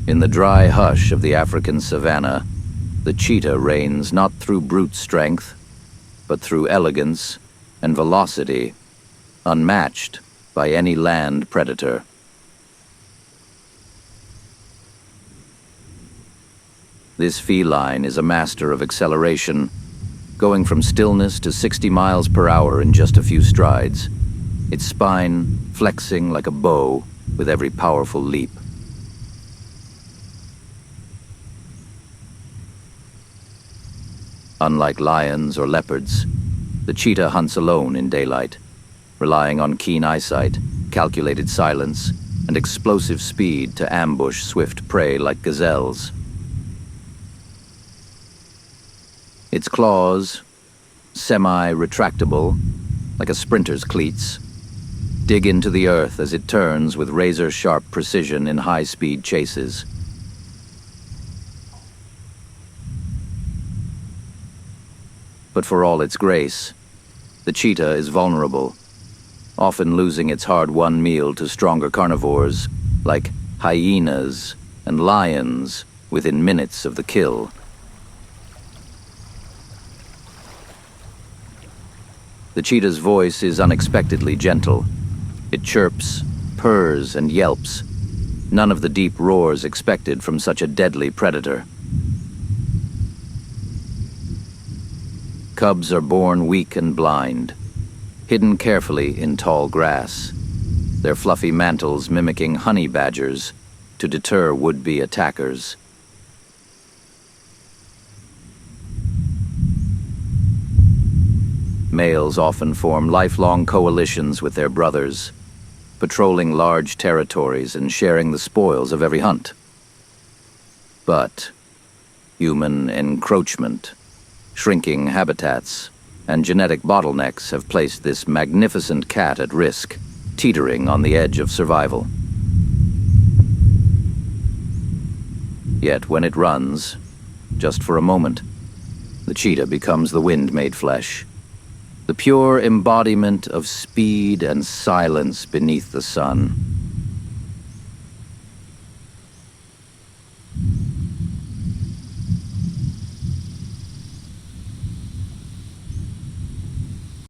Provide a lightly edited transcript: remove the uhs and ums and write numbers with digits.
In the dry hush of the African savanna, the cheetah reigns not through brute strength, but through elegance and velocity, unmatched by any land predator. This feline is a master of acceleration, going from stillness to 60 miles per hour in just a few strides, its spine flexing like a bow with every powerful leap. Unlike lions or leopards, the cheetah hunts alone in daylight, relying on keen eyesight, calculated silence, and explosive speed to ambush swift prey like gazelles. Its claws, semi-retractable, like a sprinter's cleats, dig into the earth as it turns with razor-sharp precision in high-speed chases. But for all its grace, the cheetah is vulnerable, often losing its hard-won meal to stronger carnivores like hyenas and lions within minutes of the kill. The cheetah's voice is unexpectedly gentle. It chirps, purrs, and yelps, none of the deep roars expected from such a deadly predator. Cubs are born weak and blind, hidden carefully in tall grass, their fluffy mantles mimicking honey badgers to deter would-be attackers. Males often form lifelong coalitions with their brothers, patrolling large territories and sharing the spoils of every hunt. But human encroachment, shrinking habitats, and genetic bottlenecks have placed this magnificent cat at risk, teetering on the edge of survival. Yet when it runs, just for a moment, the cheetah becomes the wind-made flesh, the pure embodiment of speed and silence beneath the sun.